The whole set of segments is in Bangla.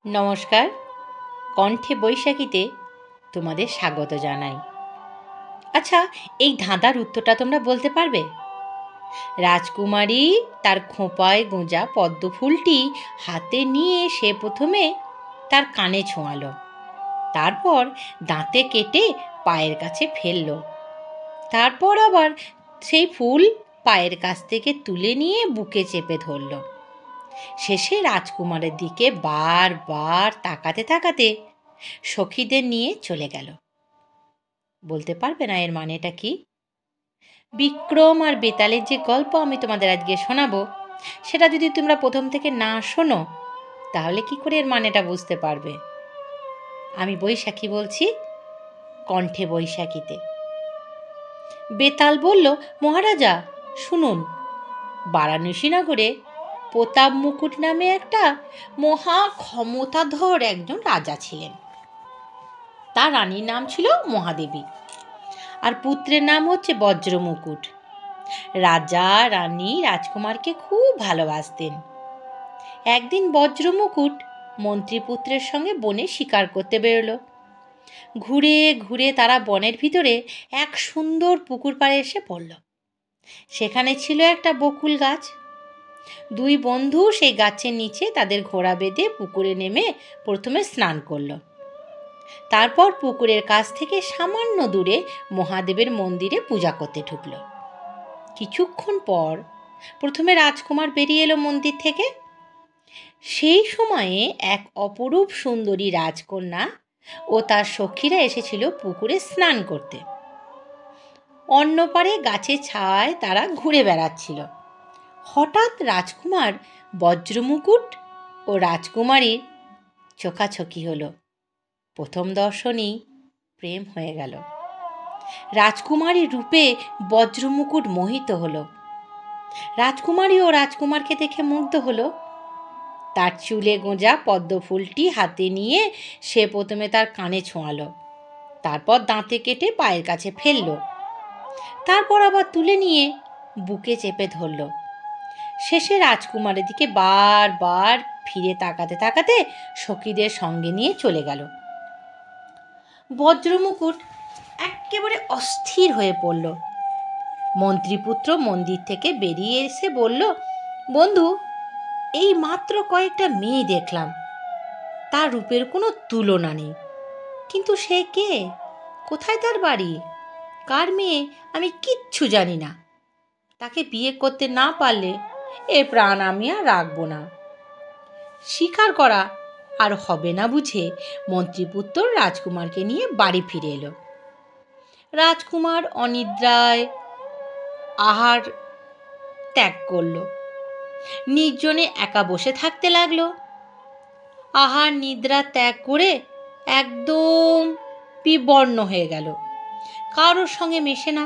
নমস্কার। কণ্ঠে বৈশাখীতে তোমাদের স্বাগত জানাই। আচ্ছা, এই ধাঁধার উত্তরটা তোমরা বলতে পারবে? রাজকুমারী তার খোঁপায় গোঁজা পদ্ম ফুলটি হাতে নিয়ে সে প্রথমে তার কানে ছোঁয়ালো, তারপর দাঁতে কেটে পায়ের কাছে ফেলল, তারপর আবার সেই ফুল পায়ের কাছ থেকে তুলে নিয়ে বুকে চেপে ধরল। শেষে রাজকুমারের দিকে বারবার তাকাতে তাকাতে সখীদের নিয়ে চলে গেল। বলতে পারবে না এর মানেটা কি? বিক্রম আর বেতালের যে গল্প আমি তোমাদের আজকে শোনাবো, সেটা যদি তোমরা প্রথম থেকে না শোনো তাহলে কি করে এর মানেটা বুঝতে পারবে? আমি বৈশাখী বলছি, কণ্ঠে বৈশাখীতে। বেতাল বলল, মহারাজা শুনুন, বারাণসী নগরে প্রতাপ মুকুট নামে একটা মহা ক্ষমতাধর একজন রাজা ছিলেন। তার রানীর নাম ছিল মহাদেবী, আর পুত্রের নাম হচ্ছে বজ্রমুকুট। রাজা রানী রাজকুমারকে খুব ভালোবাসতেন। একদিন বজ্রমুকুট মন্ত্রীপুত্রের সঙ্গে বনে শিকার করতে বেরোলো। ঘুরে ঘুরে তারা বনের ভিতরে এক সুন্দর পুকুর পাড়ে এসে পড়ল। সেখানে ছিল একটা বকুল গাছ। দুই বন্ধু সেই গাছের নিচে তাদের ঘোড়া বেঁধে পুকুরে নেমে প্রথমে স্নান করল। তারপর পুকুরের কাছ থেকে সামান্য দূরে মহাদেবের মন্দিরে পূজা করতে ঢুকল। কিছুক্ষণ পর প্রথমে রাজকুমার বেরিয়ে এলো মন্দির থেকে। সেই সময়ে এক অপরূপ সুন্দরী রাজকন্যা ও তার সখীরা এসেছিল পুকুরে স্নান করতে। অন্য পারে গাছের ছায়ায় তারা ঘুরে বেড়াচ্ছিল। হঠাৎ রাজকুমার বজ্রমুকুট ও রাজকুমারীর চোখাচোখি হলো। প্রথম দর্শনেই প্রেম হয়ে গেল। রাজকুমারীর রূপে বজ্রমুকুট মোহিত হলো। রাজকুমারী ও রাজকুমারকে দেখে মুগ্ধ হলো। তার চুলে গোঁজা পদ্ম ফুলটি হাতে নিয়ে সে প্রথমে তার কানে ছোঁয়ালো, তারপর দাঁতে কেটে পায়ের কাছে ফেলল, তারপর আবার তুলে নিয়ে বুকে চেপে ধরল। শেষে রাজকুমারের দিকে বারবার ফিরে তাকাতে তাকাতে সখীদের সঙ্গে নিয়ে চলে গেল। বজ্রমুকুট একেবারে অস্থির হয়ে পড়ল। মন্ত্রীপুত্র মন্দির থেকে বেরিয়ে এসে বলল, বন্ধু, এই মাত্র কয়েকটা মেয়ে দেখলাম, তার রূপের কোনো তুলনা নেই, কিন্তু সে কে, কোথায় তার বাড়ি, কার মেয়ে আমি কিচ্ছু জানি না। তাকে বিয়ে করতে না পারলে এ প্রাণ আমি আর রাখবো না। শিকার করা আর হবে না বুঝে মন্ত্রীপুত্র রাজকুমারকে নিয়ে বাড়ি ফিরে এলো। রাজকুমার অনিদ্রায় আহার ত্যাগ করল, নির্জনে একা বসে থাকতে লাগলো। আহার নিদ্রা ত্যাগ করে একদম বিবর্ণ হয়ে গেল। কারোর সঙ্গে মেশে না,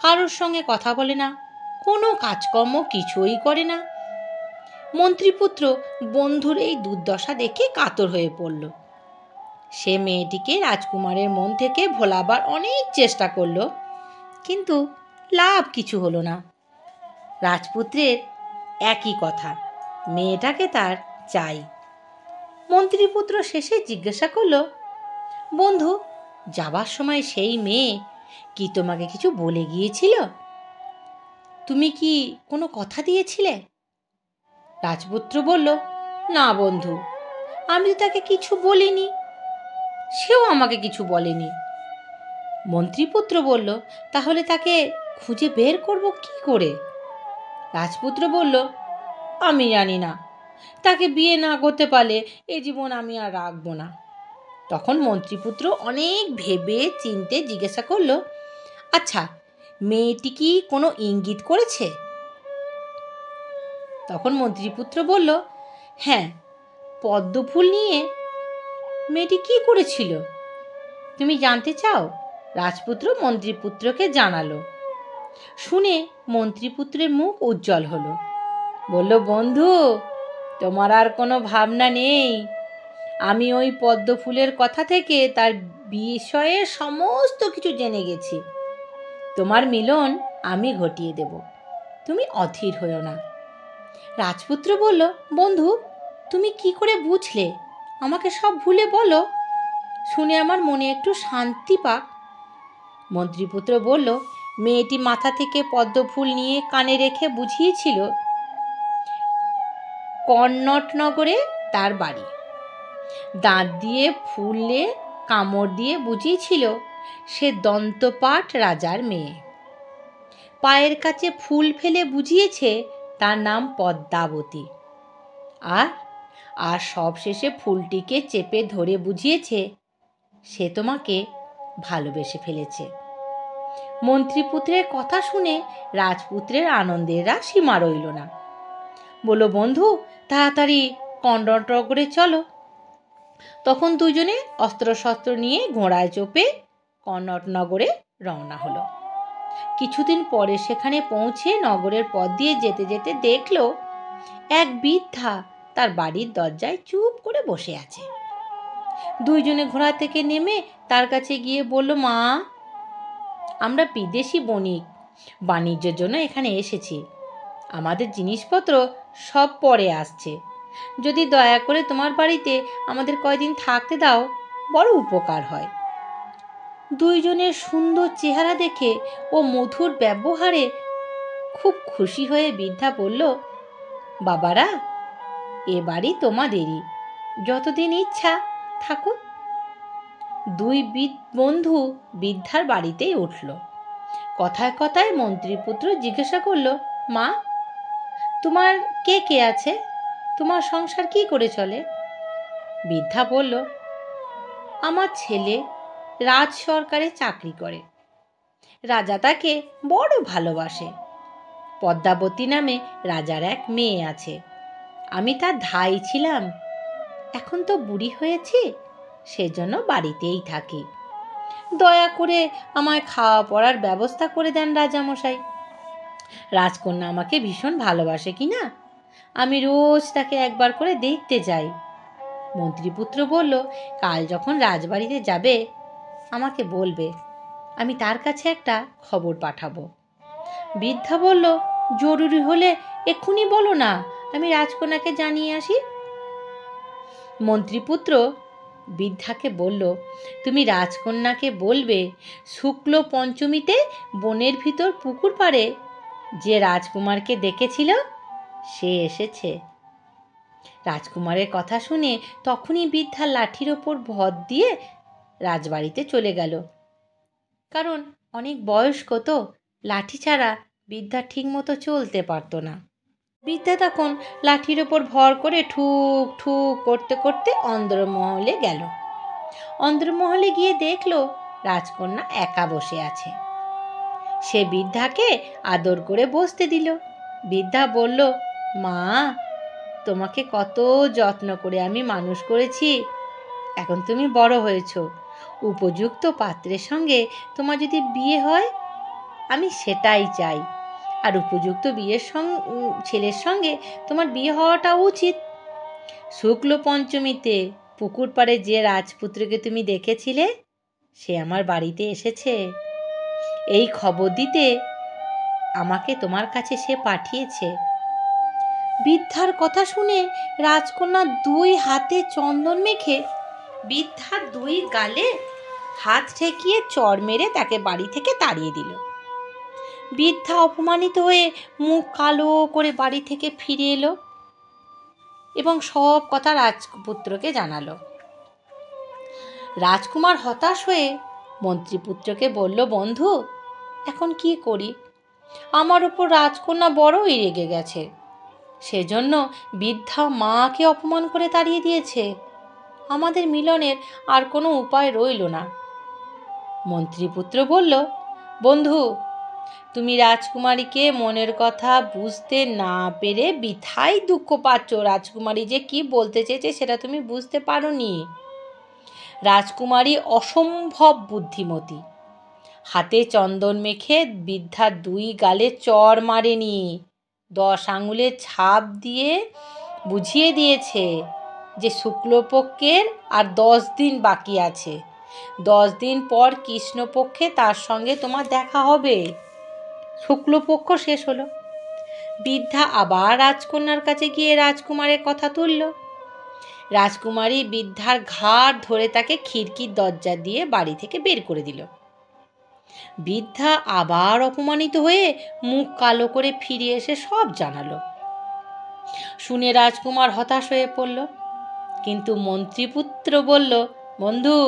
কারোর সঙ্গে কথা বলে না, কোনো কাজকর্ম কিছুই করে না। মন্ত্রীপুত্র বন্ধুর এই দুর্দশা দেখে কাতর হয়ে পড়ল। সে মেয়েটিকে রাজকুমারের মন থেকে ভোলাবার অনেক চেষ্টা করল, কিন্তু লাভ কিছু হলো না। রাজপুত্রের একই কথা, মেয়েটাকে তার চাই। মন্ত্রীপুত্র শেষে জিজ্ঞাসা করল, বন্ধু, যাবার সময় সেই মেয়ে কি তোমাকে কিছু বলে গিয়েছিল? তুমি কি কোনো কথা দিয়েছিলে? রাজপুত্র বলল, না বন্ধু, আমি তো তাকে কিছু বলিনি, সেও আমাকে কিছু বলেনি। মন্ত্রীপুত্র বলল, তাহলে তাকে খুঁজে বের করব কি করে? রাজপুত্র বলল, আমি জানি না, তাকে বিয়ে না করতে পারলে এ জীবন আমি আর রাখবো না। তখন মন্ত্রীপুত্র অনেক ভেবে চিন্তে জিজ্ঞাসা করল, আচ্ছা, মেয়েটি কি কোনো ইঙ্গিত করেছে? তখন মন্ত্রীপুত্র বলল, হ্যাঁ, পদ্মফুল নিয়ে মেয়েটি কি করেছিল তুমি জানতে চাও? রাজপুত্র মন্ত্রীপুত্রকে জানালো। শুনে মন্ত্রীপুত্রের মুখ উজ্জ্বল হলো। বলল, বন্ধু, তোমার আর কোনো ভাবনা নেই। আমি ওই পদ্মফুলের কথা থেকে তার বিষয়ে সমস্ত কিছু জেনে গেছি। তোমার মিলন আমি ঘটিয়ে দেব, তুমি অধীর হও না। রাজপুত্র বলল, বন্ধু, তুমি কি করে বুঝলে আমাকে সব ভুলে বলো, শুনে আমার মনে একটু শান্তি পাক। মন্ত্রীপুত্র বলল, মেয়েটি মাথা থেকে পদ্মফুল নিয়ে কানে রেখে বুঝিয়েছিল কর্ণটনগরে তার বাড়ি। দাঁত দিয়ে ফুলে কামড় দিয়ে বুঝিয়েছিল সে দন্তপাট রাজার মেয়ে। পায়ের কাছে ফুল ফেলে বুঝিয়েছে তার নাম পদ্মাবতী। আর আর সব শেষে ফুলটিকে চেপে ধরে বুঝিয়েছে সে তোমাকে ভালোবেসে ফেলেছে। মন্ত্রীপুত্রের কথা শুনে রাজপুত্রের আনন্দের আর সীমা রইল না। বলল, বন্ধু তাড়াতাড়ি কর্ণটনগরে চলো। তখন দুজনে অস্ত্রশস্ত্র নিয়ে ঘোড়ায় চেপে কর্ণটনগরে রওনা হলো। কিছুদিন পরে সেখানে পৌঁছে নগরের পথ দিয়ে যেতে যেতে দেখল এক বৃদ্ধা তার বাড়ির দরজায় চুপ করে বসে আছে। দুইজনে ঘোড়া থেকে নেমে তার কাছে গিয়ে বলল, মা, আমরা বিদেশি বণিক, বাণিজ্যের জন্য এখানে এসেছি। আমাদের জিনিসপত্র সব পরে আসছে। যদি দয়া করে তোমার বাড়িতে আমাদের কয়দিন থাকতে দাও, বড় উপকার হয়। দুইজনের সুন্দর চেহারা দেখে ও মধুর ব্যবহারে খুব খুশি হয়ে বৃদ্ধা বলল, বাবারা, এ বাড়ি তোমাদেরই, যতদিন ইচ্ছা থাকো। দুই বন্ধু বৃদ্ধার বড়িতেই উঠল। কথায় কথায় মন্ত্রীপুত্র জিজ্ঞাসা করল, মা, তোমার কে কে আছে? তোমার সংসার কি করে চলে? বৃদ্ধা বলল, আমার ছেলে রাজ সরকারে চাকরি করে। রাজা তাকে বড় ভালোবাসে। পদ্মাবতী নামে রাজার এক মেয়ে আছে। আমি তার ধাই ছিলাম। এখন তো বুড়ি হয়েছি, সেজন্য বাড়িতেই থাকি। দয়া করে আমায় খাওয়া পড়ার ব্যবস্থা করে দেন রাজামশাই। রাজকন্যা আমাকে ভীষণ ভালোবাসে কিনা আমি রোজ তাকে একবার করে দেখতে যাই। মন্ত্রীপুত্র বলল, কাল যখন রাজবাড়িতে যাবে আমাকে বলবে, আমি তার কাছে একটা খবর পাঠাবো। বৃদ্ধা বলল, জরুরি হলে এক্ষুনি বলো না, আমি রাজকন্যাকে জানিয়ে আসি। মন্ত্রীপুত্র বৃদ্ধাকে বলল, তুমি রাজকন্যাকে বলবে শুক্ল পঞ্চমীতে বনের ভিতর পুকুর পাড়ে যে রাজকুমারকে দেখেছিল সে এসেছে। রাজকুমারের কথা শুনে তখনই বৃদ্ধা লাঠির ওপর ভর দিয়ে রাজবাড়িতে চলে গেল। কারণ অনেক বয়স্ক তো, লাঠি ছাড়া বৃদ্ধা ঠিক মতো চলতে পারত না। বৃদ্ধা তখন লাঠির ওপর ভর করে ঠুক ঠুক করতে করতে অন্দরমহলে গেল। অন্দরমহলে গিয়ে দেখল রাজকন্যা একা বসে আছে। সে বৃদ্ধাকে আদর করে বসতে দিল। বৃদ্ধা বলল, মা, তোমাকে কত যত্ন করে আমি মানুষ করেছি। এখন তুমি বড় হয়েছ, উপযুক্ত পাত্রের সঙ্গে তোমার যদি বিয়ে হয় আমি সেটাই চাই। আর উপযুক্ত ছেলের সঙ্গে তোমার বিয়ে হওয়াটা উচিত। শুক্ল পঞ্চমীতে পুকুর পাড়ে যে রাজপুত্রকে তুমি দেখেছিলে সে আমার বাড়িতে এসেছে। এই খবর দিতে আমাকে তোমার কাছে সে পাঠিয়েছে। বৃদ্ধার কথা শুনে রাজকন্যা দুই হাতে চন্দন মেখে বৃদ্ধার দুই গালে হাত ঠেকিয়ে চড় মেরে তাকে বাড়ি থেকে তাড়িয়ে দিল। বৃদ্ধা অপমানিত হয়ে মুখ কালো করে বাড়ি থেকে ফিরে এলো এবং সব কথা রাজপুত্রকে জানালো। রাজকুমার হতাশ হয়ে মন্ত্রীপুত্রকে বলল, বন্ধু, এখন কি করি? আমার উপর রাজকন্যা বড়ই রেগে গেছে। সেজন্য বৃদ্ধা মাকে অপমান করে তাড়িয়ে দিয়েছে। আমাদের মিলনের আর কোনো উপায় রইল না। মন্ত্রীপুত্র বলল, বন্ধু, তুমি রাজকুমারীকে মনের কথা বুঝতে না পেরে বৃথাই দুঃখ পাচ্ছ। রাজকুমারী যে কি বলতে চেয়েছে সেটা তুমি বুঝতে পারোনি। রাজকুমারী অসম্ভব বুদ্ধিমতী। হাতে চন্দন মেখে বৃদ্ধার দুই গালে চড় মারেনি, 10 আঙুলের ছাপ দিয়ে বুঝিয়ে দিয়েছে যে শুক্লপক্ষের আর 10 দিন বাকি আছে। 10 দিন পর কৃষ্ণপক্ষে তার সঙ্গে তোমার দেখা হবে। শুক্লপক্ষ শেষ হলো। বৃদ্ধা আবার রাজকন্যার কাছে গিয়ে রাজকুমারের কথা তুলল। রাজকুমারী বৃদ্ধার ঘাড় ধরে তাকে খিড়কির দরজা দিয়ে বাড়ি থেকে বের করে দিল। বৃদ্ধা আবার অপমানিত হয়ে মুখ কালো করে ফিরে এসে সব জানালো। শুনে রাজকুমার হতাশ হয়ে পড়ল, কিন্তু মন্ত্রীপুত্র বলল, বন্ধু,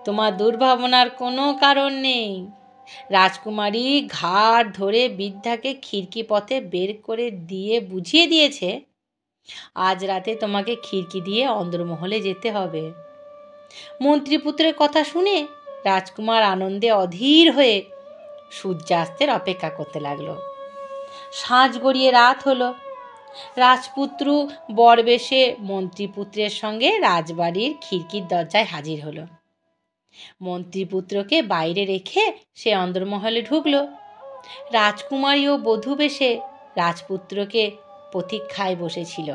তোমার দুর্ভাবনার কোনো কারণ নেই। রাজকুমারী ঘাড় ধরে বৃদ্ধাকে খিড়কি পথে বের করে দিয়ে বুঝিয়ে দিয়েছে, আজ রাতে তোমাকে খিড়কি দিয়ে অন্দরমহলে যেতে হবে। মন্ত্রীপুত্রের কথা শুনে রাজকুমার আনন্দে অধীর হয়ে সূর্যাস্তের অপেক্ষা করতে লাগলো। সাঁঝ গড়িয়ে রাত হলো। রাজপুত্র বরবেশে মন্ত্রীপুত্রের সঙ্গে রাজবাড়ির খিড়কির দরজায় হাজির হলো। মন্ত্রীপুত্রকে বাইরে রেখে সে অন্দরমহলে ঢুকল। রাজকুমারী ও বধূ বেশে রাজপুত্রকে প্রতীক্ষায় বসেছিল।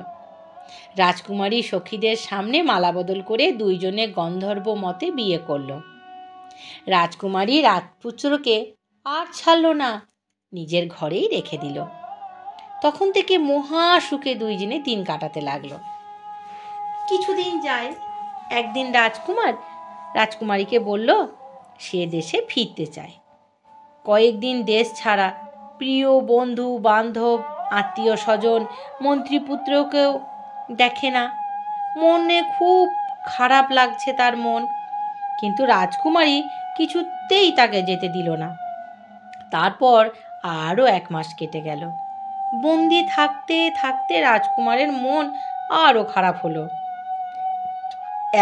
রাজকুমারী সখীদের সামনে মালাবদল করে দুইজনে গন্ধর্ব মতে বিয়ে করল। রাজকুমারী রাজপুত্রকে আর ছাড়ল না, নিজের ঘরেই রেখে দিল। তখন থেকে মহা সুখে দুইজনে দিন কাটাতে লাগলো। কিছুদিন যায়। একদিন রাজকুমার রাজকুমারীকে বলল সে দেশে ফিরতে চায়। কয়েকদিন দেশ ছাড়া প্রিয় বন্ধু বান্ধব আত্মীয় স্বজন মন্ত্রীপুত্রকেও দেখে না। মনে খুব খারাপ লাগছে তার মন, কিন্তু রাজকুমারী কিছুতেই তাকে যেতে দিল না। তারপর আরও 1 মাস কেটে গেল। বন্দি থাকতে থাকতে রাজকুমারের মন আরও খারাপ হলো।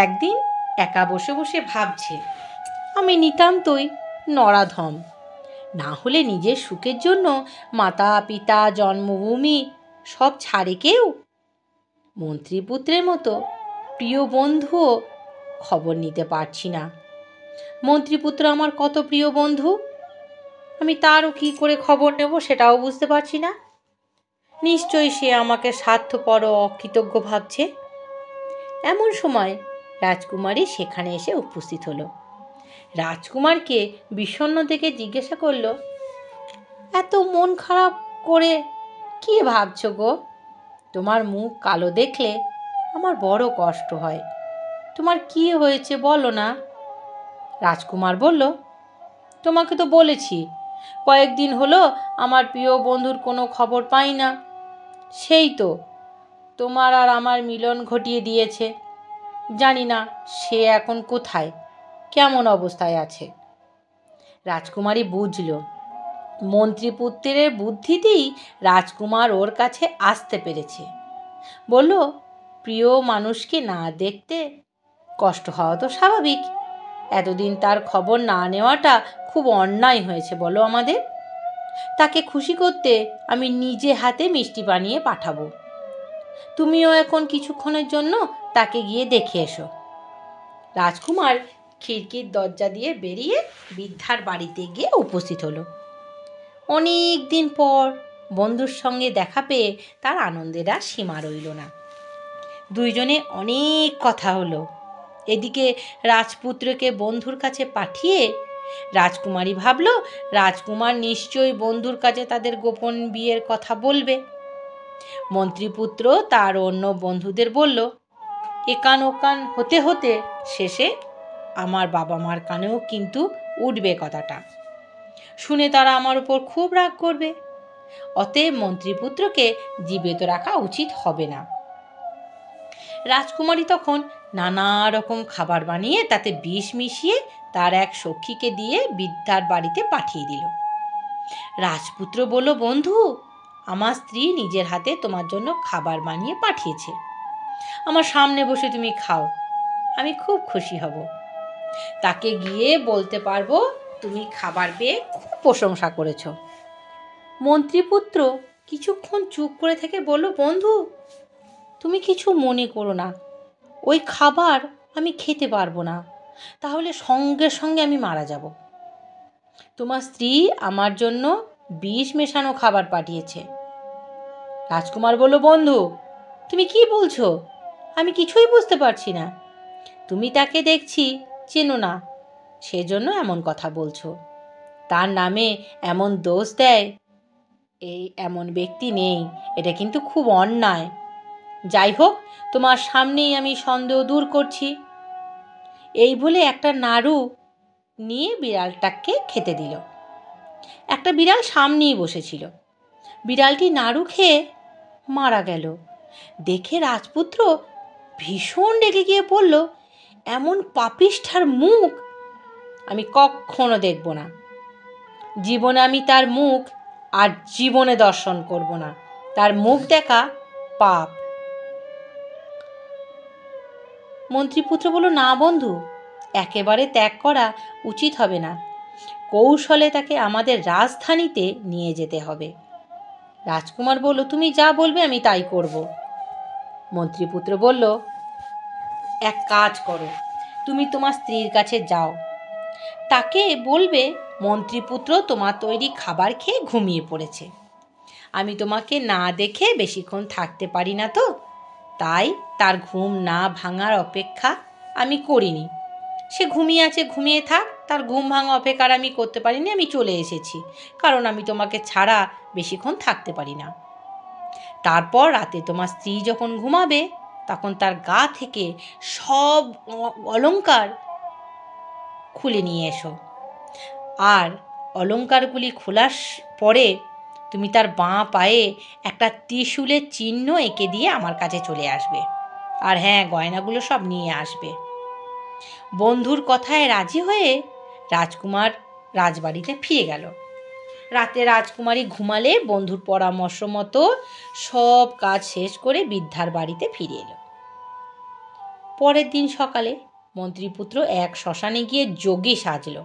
একদিন একা বসে বসে ভাবছে, আমি নিতান্তই নরাধম, না হলে নিজের সুখের জন্য মাতা পিতা জন্মভূমি সব ছাড়ে কেউ? মন্ত্রীপুত্রের মতো প্রিয় বন্ধুও খবর নিতে পারছি না। মন্ত্রীপুত্র আমার কত প্রিয় বন্ধু, আমি তারও কী করে খবর নেব সেটাও বুঝতে পারছি না। নিশ্চয়ই সে আমাকে স্বার্থপর ও অকৃতজ্ঞ ভাবছে। এমন সময় রাজকুমারী সেখানে এসে উপস্থিত হলো। রাজকুমারকে বিষণ্ণ দেখে জিজ্ঞাসা করল, এত মন খারাপ করে কি ভাবছো গো? তোমার মুখ কালো দেখলে আমার বড় কষ্ট হয়। তোমার কি হয়েছে বলো না? রাজকুমার বলল, তোমাকে তো বলেছি কয়েকদিন হলো আমার প্রিয় বন্ধুর কোনো খবর পাই না। সেই তো তোমার আর আমার মিলন ঘটিয়ে দিয়েছে। জানি না সে এখন কোথায়, কেমন অবস্থায় আছে। রাজকুমারী বুঝল মন্ত্রীপুত্রের বুদ্ধিতেই রাজকুমার ওর কাছে আসতে পেরেছে। বলল, প্রিয় মানুষকে না দেখতে কষ্ট হওয়া তো স্বাভাবিক। এতদিন তার খবর না নেওয়াটা খুব অন্যায় হয়েছে বলো আমাদের। তাকে খুশি করতে আমি নিজে হাতে মিষ্টি বানিয়ে পাঠাবো। তুমিও এখন কিছুক্ষণের জন্য তাকে গিয়ে দেখে এসো। রাজকুমার খিড়কির দরজা দিয়ে বেরিয়ে বৃদ্ধার বাড়িতে গিয়ে উপস্থিত হলো। অনেক দিন পর বন্ধুর সঙ্গে দেখা পেয়ে তার আনন্দের আর সীমা রইল না। দুইজনে অনেক কথা হলো। এদিকে রাজপুত্রকে বন্ধুর কাছে পাঠিয়ে রাজকুমারী ভাবল রাজকুমার নিশ্চয়ই বন্ধুর কাছে তাদের গোপন বিয়ের কথা বলবে। মন্ত্রীপুত্র তার অন্য বন্ধুদের বলল, একান ওকান হতে হতে শেষে আমার বাবা মার কানেও কিন্তু উঠবে কথাটা। শুনে তারা আমার উপর খুব রাগ করবে। অতএব মন্ত্রীপুত্রকে জীবিত রাখা উচিত হবে না। রাজকুমারী তখন নানা রকম খাবার বানিয়ে তাতে বিষ মিশিয়ে তার এক সখীকে দিয়ে বৃদ্ধার বাড়িতে পাঠিয়ে দিল। রাজপুত্র বলল, বন্ধু, আমার স্ত্রী নিজের হাতে তোমার জন্য খাবার বানিয়ে পাঠিয়েছে। আমার সামনে বসে তুমি খাও, আমি খুব খুশি হব। তাকে গিয়ে বলতে পারবো তুমি খাবার পেয়ে খুব প্রশংসা করেছ। মন্ত্রীপুত্র কিছুক্ষণ চুপ করে থেকে বলল, বন্ধু, তুমি কিছু মনে করো না, ওই খাবার আমি খেতে পারবো না, তাহলে সঙ্গে সঙ্গে আমি মারা যাব। তোমার স্ত্রী আমার জন্য বিষ মেশানো খাবার পাঠিয়েছে। রাজকুমার বলল, বন্ধু, তুমি কি বলছো? আমি কিছুই বুঝতে পারছি না। তুমি তাকে দেখছি চেনো না, সেজন্য এমন কথা বলছো। তার নামে এমন দোষ দেয় এমন ব্যক্তি নেই, এটা কিন্তু খুব অন্যায়। যাই হোক, তোমার সামনেই আমি সন্দেহ দূর করছি। এই বলে একটা নাড়ু নিয়ে বিড়ালটাকে খেতে দিল। একটা বিড়াল সামনেই বসেছিল। বিড়ালটি নাড়ু খেয়ে মারা গেল। দেখে রাজপুত্র ভীষণ রেগে গিয়ে বলল, এমন পাপিষ্ঠার মুখ আমি কখনো দেখব না। জীবনে আমি তার মুখ আর জীবনে দর্শন করব না। তার মুখ দেখা পাপ। মন্ত্রীপুত্র বলল, না বন্ধু, একেবারে ত্যাগ করা উচিত হবে না। কৌশলে তাকে আমাদের রাজধানীতে নিয়ে যেতে হবে। রাজকুমার বলল, তুমি যা বলবে আমি তাই করব। মন্ত্রীপুত্র বলল, এক কাজ করো, তুমি তোমার স্ত্রীর কাছে যাও, তাকে বলবে মন্ত্রীপুত্র তোমার তৈরি খাবার খেয়ে ঘুমিয়ে পড়েছে। আমি তোমাকে না দেখে বেশিক্ষণ থাকতে পারি না, তো তাই তার ঘুম না ভাঙার অপেক্ষা আমি করিনি। সে ঘুমিয়ে আছে, ঘুমিয়ে থাক, তার ঘুম ভাঙা অপেক্ষা আমি করতে পারিনি। আমি চলে এসেছি, কারণ আমি তোমাকে ছাড়া বেশিক্ষণ থাকতে পারি না। তারপর রাতে তোমার স্ত্রী যখন ঘুমাবে, তখন তার গা থেকে সব অলংকার খুলে নিয়ে এসো। আর অলংকারগুলি খোলার পরে তুমি তার বাঁ পায়ে একটা ত্রিশূলের চিহ্ন এঁকে দিয়ে আমার কাছে চলে আসবে। আর হ্যাঁ, গয়নাগুলো সব নিয়ে আসবে। বন্ধুর কথায় রাজি হয়ে রাজকুমার রাজবাড়িতে ফিরে গেল। রাতে রাজকুমারী ঘুমালে বন্ধুর পরামর্শ মতো সব কাজ শেষ করে বৃদ্ধার বাড়িতে ফিরে এলো। পরের দিন সকালে মন্ত্রীপুত্র এক শ্মশানে গিয়ে যোগী সাজল।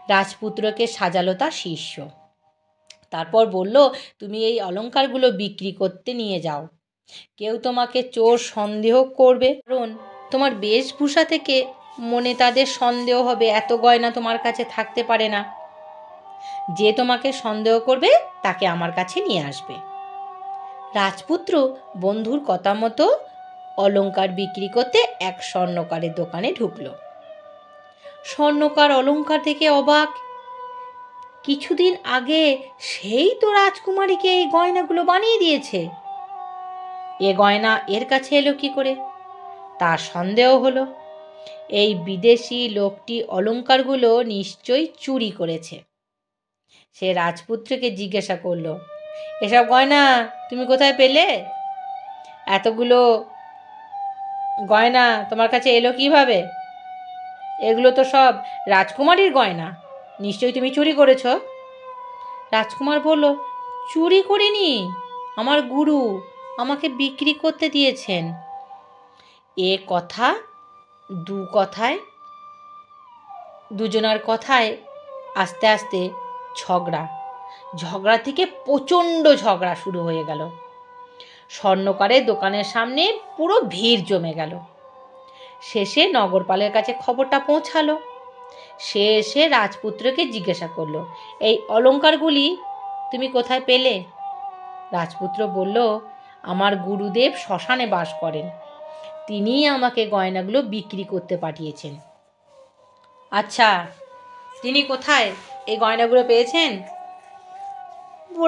রাজপুত্রকে সাজালো তার শিষ্য। তারপর বলল, তুমি এই অলংকারগুলো বিক্রি করতে নিয়ে যাও। কেউ তোমাকে চোর সন্দেহ করবে, কারণ তোমার বেশভূষা থেকে মনে তাদের সন্দেহ হবে এত গয়না তোমার কাছে থাকতে পারে না। যে তোমাকে সন্দেহ করবে তাকে আমার কাছে নিয়ে আসবে। রাজপুত্র বন্ধুর কথা মতো অলংকার বিক্রি করতে এক স্বর্ণকারের দোকানে ঢুকল। স্বর্ণকার অলংকার দেখে অবাক। কিছুদিন আগে সেই তো রাজকুমারীকে এই গয়নাগুলো বানিয়ে দিয়েছে। এ গয়না এর কাছে এলো কি করে? তার সন্দেহ হলো এই বিদেশি লোকটি অলংকারগুলো নিশ্চয়ই চুরি করেছে। সে রাজপুত্রকে জিজ্ঞাসা করলো, এসব গয়না তুমি কোথায় পেলে? এতগুলো গয়না তোমার কাছে এলো কিভাবে? এগুলো তো সব রাজকুমারীর গয়না, নিশ্চয়ই তুমি চুরি করেছ। রাজকুমার বলল, চুরি করিনি, আমার গুরু আমাকে বিক্রি করতে দিয়েছেন। এ কথা দুজনার কথায় আস্তে আস্তে ঝগড়া থেকে প্রচণ্ড ঝগড়া শুরু হয়ে গেল। স্বর্ণকারের দোকানের সামনে পুরো ভিড় জমে গেল। শেষে নগরপালের কাছে খবরটা পৌঁছালো। সে এসে রাজপুত্রকে জিজ্ঞাসা করলো, এই অলংকারগুলি তুমি কোথায় পেলে? রাজপুত্র বলল, আমার গুরুদেব শ্মশানে বাস করেন, তিনিই আমাকে গয়নাগুলো বিক্রি করতে পাঠিয়েছেন। আচ্ছা, তিনি কোথায় এই গয়নাগুলো পেয়েছেন?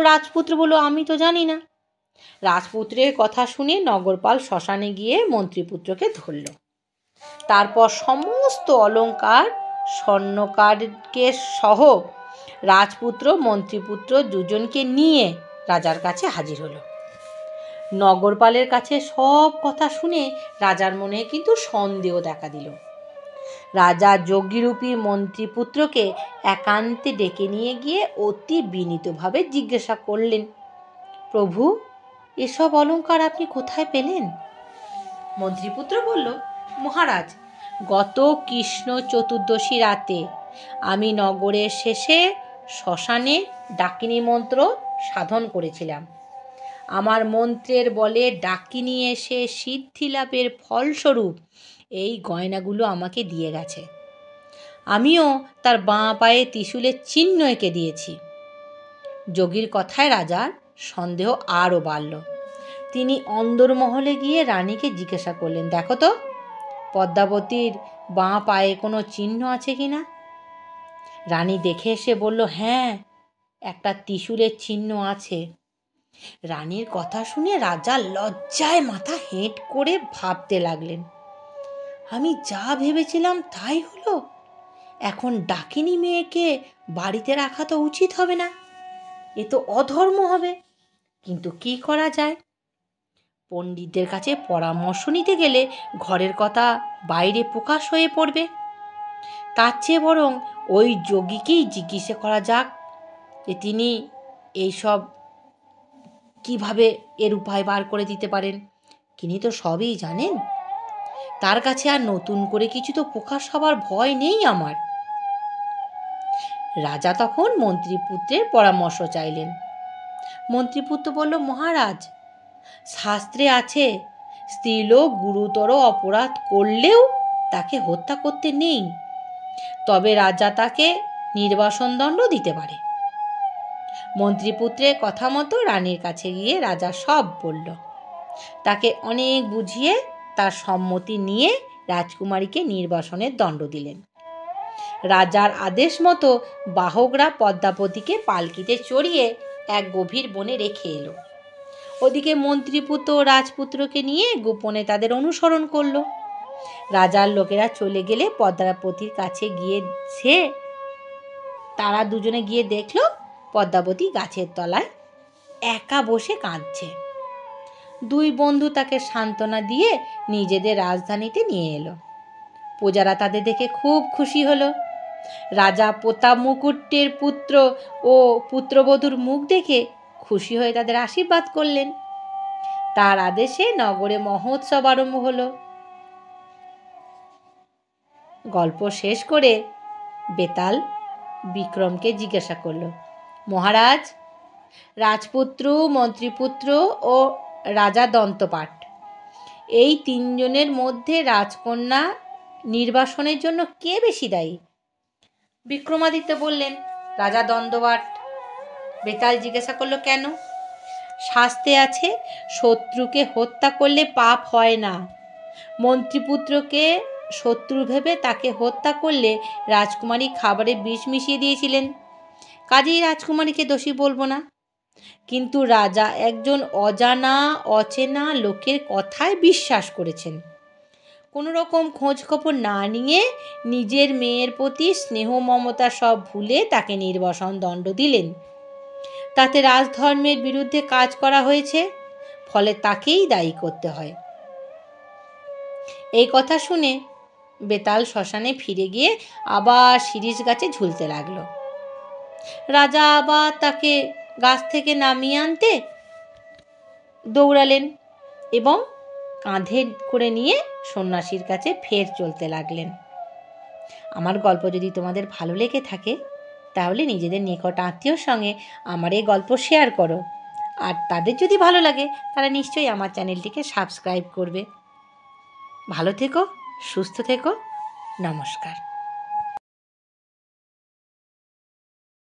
রাজপুত্র বলল, আমি তো জানি না। রাজপুত্রের কথা শুনে নগরপাল শ্মশানে গিয়ে মন্ত্রীপুত্রকে ধরল। তারপর সমস্ত অলংকার স্বর্ণকারকে সহ রাজপুত্র মন্ত্রীপুত্র দুজনকে নিয়ে রাজার কাছে হাজির হলো। নগরপালের কাছে সব কথা শুনে রাজার মনে কিন্তু সন্দেহ দেখা দিল। রাজা যোগীরূপী মন্ত্রীপুত্রকে একান্তে ডেকে নিয়ে গিয়ে অতি বিনীতভাবে জিজ্ঞাসা করলেন, প্রভু, এসব অলংকার আপনি কোথায় পেলেন? মন্ত্রীপুত্র বলল, মহারাজ, গত কৃষ্ণ চতুর্দশী রাতে আমি নগরের শেষে শ্মশানে ডাকিনী মন্ত্র সাধন করেছিলাম। আমার মন্ত্রের বলে ডাকিনী এসে সিদ্ধি লাভের ফলস্বরূপ এই গয়নাগুলো আমাকে দিয়ে গেছে। আমিও তার বাঁ পায়ে ত্রিশূলের চিহ্ন এঁকে দিয়েছি। যোগীর কথায় রাজার সন্দেহ আরও বাড়ল। তিনি অন্দরমহলে গিয়ে রানীকে জিজ্ঞাসা করলেন, দেখো তো পদ্মাবতীর বাঁ পায়ে কোনো চিহ্ন আছে কি না? রানী দেখে এসে বলল, হ্যাঁ, একটা ত্রিশূলের চিহ্ন আছে। রানীর কথা শুনে রাজা লজ্জায় মাথা হেঁট করে ভাবতে লাগলেন, আমি যা ভেবেছিলাম তাই হলো। এখন ডাকিনী মেয়েকে বাড়িতে রাখা তো উচিত হবে না, এ তো অধর্ম হবে। কিন্তু কি করা যায়? পণ্ডিতদের কাছে পরামর্শ নিতে গেলে ঘরের কথা বাইরে প্রকাশ হয়ে পড়বে। তার চেয়ে বরং ওই যোগীকেই জিজ্ঞাসা করা যাক যে তিনি এইসব কিভাবে এর উপায় বার করে দিতে পারেন। তিনি তো সবই জানেন। তার কাছে আর নতুন করে কিছু তো প্রকাশ হবার ভয় নেই আমার। রাজা তখন মন্ত্রীপুত্রের পরামর্শ চাইলেন। মন্ত্রীপুত্র বলল, মহারাজ, শাস্ত্রে আছে স্ত্রীলোক গুরুতর অপরাধ করলেও তাকে হত্যা করতে নেই, তবে রাজা তাকে নির্বাসন দণ্ড দিতে পারে। মন্ত্রীপুত্রের কথা মতো রানীর কাছে গিয়ে রাজা সব বলল। তাকে অনেক বুঝিয়ে তার সম্মতি নিয়ে রাজকুমারীকে নির্বাসনের দণ্ড দিলেন। রাজার আদেশ মতো বাহকরা পদ্মাবতীকে পালকিতে চড়িয়ে এক গভীর বনে রেখে এলো। ওদিকে মন্ত্রীপুত্র ও রাজপুত্রকে নিয়ে গোপনে তাদের অনুসরণ করলো। রাজার লোকেরা চলে গেলে পদ্মাবতীর কাছে গিয়ে তারা দুজনে গিয়ে দেখল পদ্মাবতী গাছের তলায় একা বসে কাঁদছে। দুই বন্ধু তাকে সান্ত্বনা দিয়ে নিজেদের রাজধানীতে নিয়ে এলো। প্রজারা তাদের দেখে খুব খুশি হলো। রাজা প্রতাপ মুকুটের পুত্র ও পুত্রবধূর মুখ দেখে খুশি হয়ে তাদের আশীর্বাদ করলেন। তার আদেশে নগরে মহোৎসব আরম্ভ হলো। গল্প শেষ করে বেতাল বিক্রমকে জিজ্ঞাসা করল, মহারাজ, রাজপুত্র, মন্ত্রীপুত্র ও রাজা দন্তপাট, এই তিনজনের মধ্যে রাজকন্যা নির্বাসনের জন্য কে বেশি দায়ী? বিক্রমাদিত্য বললেন, রাজা দন্তপাট। বেতাল জিজ্ঞাসা করলো, কেন? শাস্ত্রে আছে শত্রুকে হত্যা করলে পাপ হয় না। মন্ত্রীপুত্রকে শত্রু ভেবে তাকে হত্যা করলে রাজকুমারী খাবারে বিষ মিশিয়ে দিয়েছিলেন, কাজেই রাজকুমারীকে দোষী বলবো না। কিন্তু রাজা একজন অজানা অচেনা লোকের কথায় বিশ্বাস করেছেন। কোনো রকম খোঁজ খবর না নিয়ে নিজের মেয়ের প্রতি স্নেহ মমতা সব ভুলে তাকে নির্বাসন দণ্ড দিলেন। তাতে রাজধর্মের বিরুদ্ধে কাজ করা হয়েছে, ফলে তাকেই দায়ী করতে হয়। এই কথা শুনে বেতাল শ্মশানে ফিরে গিয়ে আবার শিরীষ গাছে ঝুলতে লাগলো। রাজা আবার তাকে গাছ থেকে নামিয়ে আনতে দৌড়ালেন এবং কাঁধে করে নিয়ে সন্ন্যাসীর কাছে ফের চলতে লাগলেন। আমার গল্প যদি তোমাদের ভালো লেগে থাকে তাহলে নিজেদের নিকট আত্মীয়র সঙ্গে আমার এই গল্প শেয়ার করো। আর তাদের যদি ভালো লাগে তারা নিশ্চয়ই আমার চ্যানেলটিকে সাবস্ক্রাইব করবে। ভালো থেকো, সুস্থ থেকো, নমস্কার।